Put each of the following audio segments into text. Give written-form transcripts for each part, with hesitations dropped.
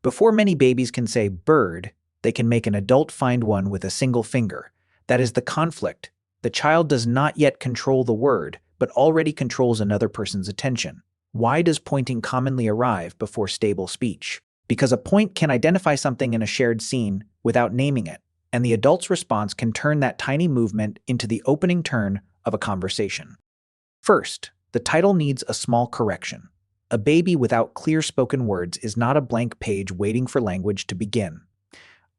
Before many babies can say bird, they can make an adult find one with a single finger. That is the conflict. The child does not yet control the word, but already controls another person's attention. Why does pointing commonly arrive before stable speech? Because a point can identify something in a shared scene without naming it, and the adult's response can turn that tiny movement into the opening turn of a conversation. First, the title needs a small correction. A baby without clear spoken words is not a blank page waiting for language to begin.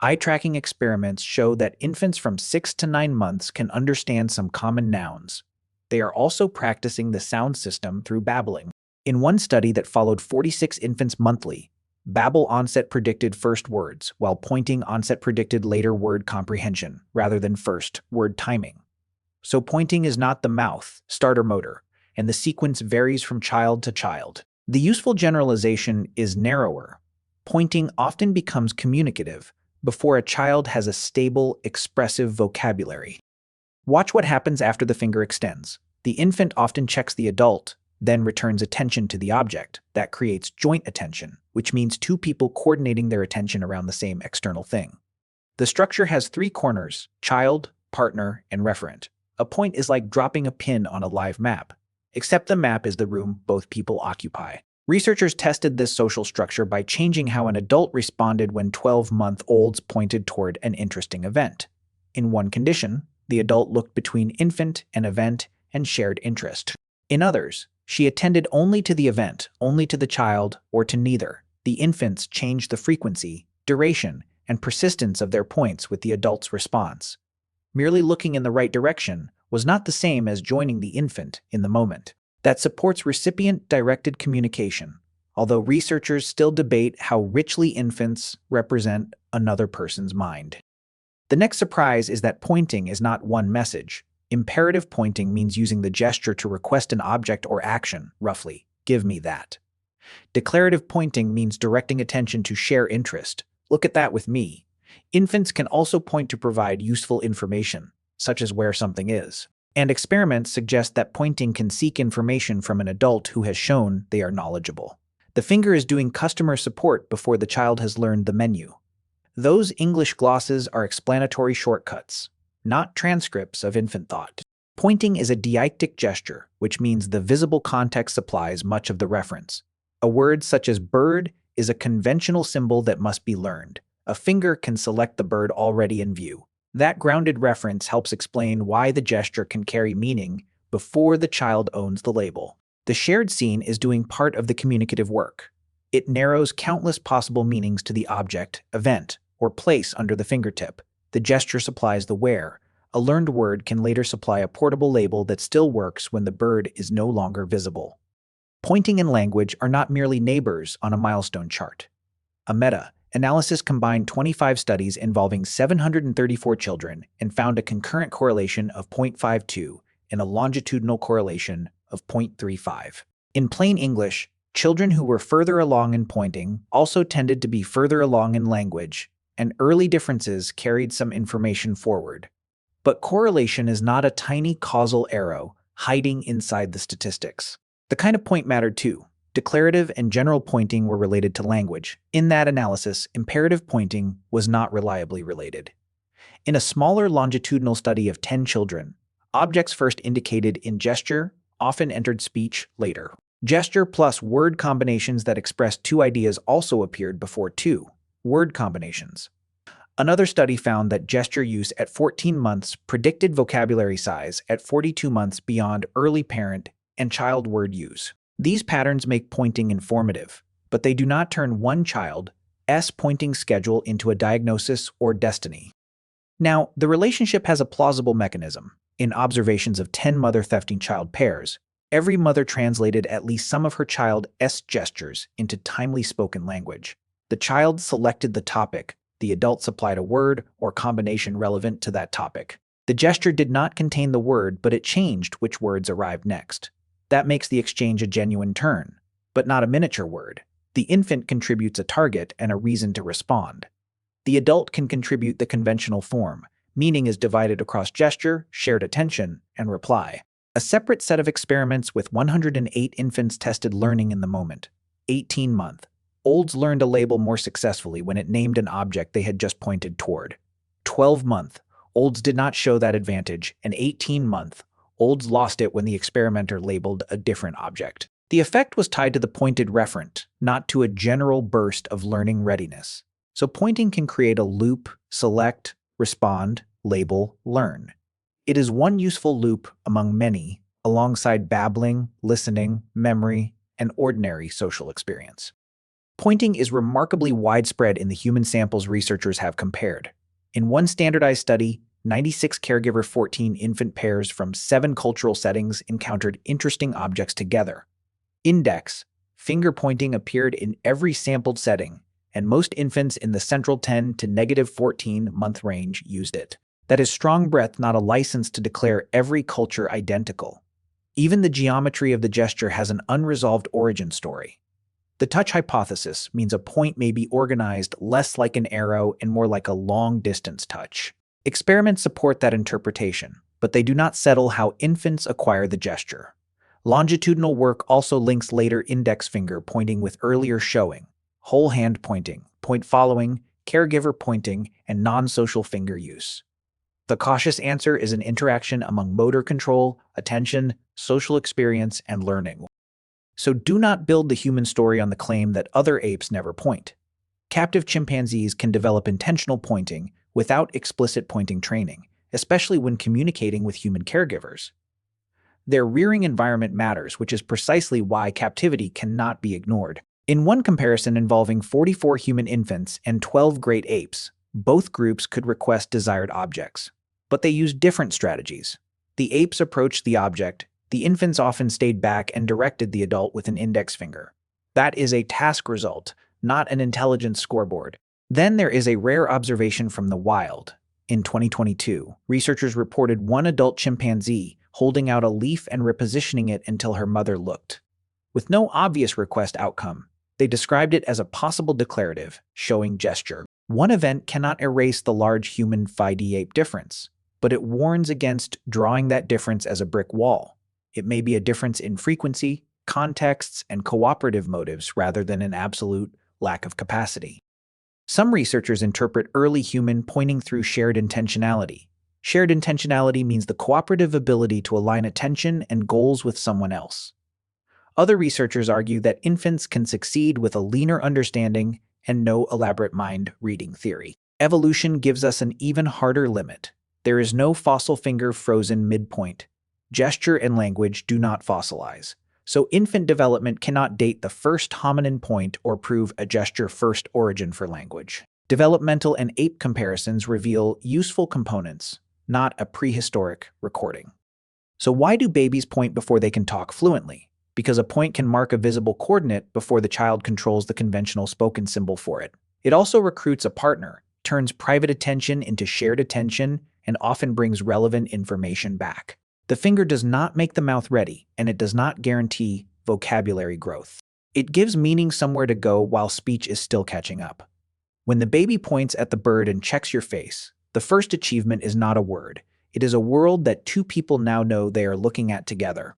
Eye-tracking experiments show that infants from 6 to 9 months can understand some common nouns. They are also practicing the sound system through babbling. In one study that followed 46 infants monthly, babble onset predicted first words, while pointing onset predicted later word comprehension, rather than first word timing. So pointing is not the mouth, starter motor, and the sequence varies from child to child. The useful generalization is narrower. Pointing often becomes communicative before a child has a stable, expressive vocabulary. Watch what happens after the finger extends. The infant often checks the adult, then returns attention to the object. That creates joint attention, which means two people coordinating their attention around the same external thing. The structure has 3 corners: child, partner, and referent. A point is like dropping a pin on a live map, except the map is the room both people occupy. Researchers tested this social structure by changing how an adult responded when 12-month-olds pointed toward an interesting event. In one condition, the adult looked between infant and event and shared interest. In others, she attended only to the event, only to the child, or to neither. The infants changed the frequency, duration, and persistence of their points with the adult's response. Merely looking in the right direction was not the same as joining the infant in the moment. That supports recipient-directed communication, although researchers still debate how richly infants represent another person's mind. The next surprise is that pointing is not one message. Imperative pointing means using the gesture to request an object or action, roughly, give me that. Declarative pointing means directing attention to share interest, look at that with me. Infants can also point to provide useful information, such as where something is. And experiments suggest that pointing can seek information from an adult who has shown they are knowledgeable. The finger is doing customer support before the child has learned the menu. Those English glosses are explanatory shortcuts, not transcripts of infant thought. Pointing is a deictic gesture, which means the visible context supplies much of the reference. A word such as bird is a conventional symbol that must be learned. A finger can select the bird already in view. That grounded reference helps explain why the gesture can carry meaning before the child owns the label. The shared scene is doing part of the communicative work. It narrows countless possible meanings to the object, event, or place under the fingertip. The gesture supplies the where. A learned word can later supply a portable label that still works when the bird is no longer visible. Pointing and language are not merely neighbors on a milestone chart. A meta-analysis combined 25 studies involving 734 children and found a concurrent correlation of 0.52 and a longitudinal correlation of 0.35. In plain English, children who were further along in pointing also tended to be further along in language, and early differences carried some information forward. But correlation is not a tiny causal arrow hiding inside the statistics. The kind of point mattered too. Declarative and general pointing were related to language. In that analysis, imperative pointing was not reliably related. In a smaller longitudinal study of 10 children, objects first indicated in gesture often entered speech later. Gesture plus word combinations that expressed 2 ideas also appeared before 2 word combinations. Another study found that gesture use at 14 months predicted vocabulary size at 42 months beyond early parent and child word use. These patterns make pointing informative, but they do not turn one child's pointing schedule into a diagnosis or destiny. Now, the relationship has a plausible mechanism. In observations of 10 mother-thefting child pairs, every mother translated at least some of her child's gestures into timely spoken language. The child selected the topic. The adult supplied a word or combination relevant to that topic. The gesture did not contain the word, but it changed which words arrived next. That makes the exchange a genuine turn, but not a miniature word. The infant contributes a target and a reason to respond. The adult can contribute the conventional form. Meaning is divided across gesture, shared attention, and reply. A separate set of experiments with 108 infants tested learning in the moment. 18-month Olds learned a label more successfully when it named an object they had just pointed toward. 12-month olds did not show that advantage, and 18-month olds lost it when the experimenter labeled a different object. The effect was tied to the pointed referent, not to a general burst of learning readiness. So pointing can create a loop: select, respond, label, learn. It is one useful loop among many, alongside babbling, listening, memory, and ordinary social experience. Pointing is remarkably widespread in the human samples researchers have compared. In one standardized study, 96 caregiver 14 infant pairs from 7 cultural settings encountered interesting objects together. Index, finger pointing appeared in every sampled setting, and most infants in the central 10 to -14-month range used it. That is strong breath, not a license to declare every culture identical. Even the geometry of the gesture has an unresolved origin story. The touch hypothesis means a point may be organized less like an arrow and more like a long-distance touch. Experiments support that interpretation, but they do not settle how infants acquire the gesture. Longitudinal work also links later index finger pointing with earlier showing, whole hand pointing, point following, caregiver pointing, and non-social finger use. The cautious answer is an interaction among motor control, attention, social experience, and learning. So do not build the human story on the claim that other apes never point. Captive chimpanzees can develop intentional pointing without explicit pointing training, especially when communicating with human caregivers. Their rearing environment matters, which is precisely why captivity cannot be ignored. In one comparison involving 44 human infants and 12 great apes, both groups could request desired objects. But they used different strategies. The apes approached the object. The infants often stayed back and directed the adult with an index finger. That is a task result, not an intelligence scoreboard. Then there is a rare observation from the wild. In 2022, researchers reported one adult chimpanzee holding out a leaf and repositioning it until her mother looked. With no obvious request outcome, they described it as a possible declarative, showing gesture. One event cannot erase the large human Phi-D ape difference, but it warns against drawing that difference as a brick wall. It may be a difference in frequency, contexts, and cooperative motives rather than an absolute lack of capacity. Some researchers interpret early human pointing through shared intentionality. Shared intentionality means the cooperative ability to align attention and goals with someone else. Other researchers argue that infants can succeed with a leaner understanding and no elaborate mind reading theory. Evolution gives us an even harder limit. There is no fossil finger frozen midpoint. Gesture and language do not fossilize, so infant development cannot date the first hominin point or prove a gesture-first origin for language. Developmental and ape comparisons reveal useful components, not a prehistoric recording. So why do babies point before they can talk fluently? Because a point can mark a visible coordinate before the child controls the conventional spoken symbol for it. It also recruits a partner, turns private attention into shared attention, and often brings relevant information back. The finger does not make the mouth ready, and it does not guarantee vocabulary growth. It gives meaning somewhere to go while speech is still catching up. When the baby points at the bird and checks your face, the first achievement is not a word. It is a world that two people now know they are looking at together.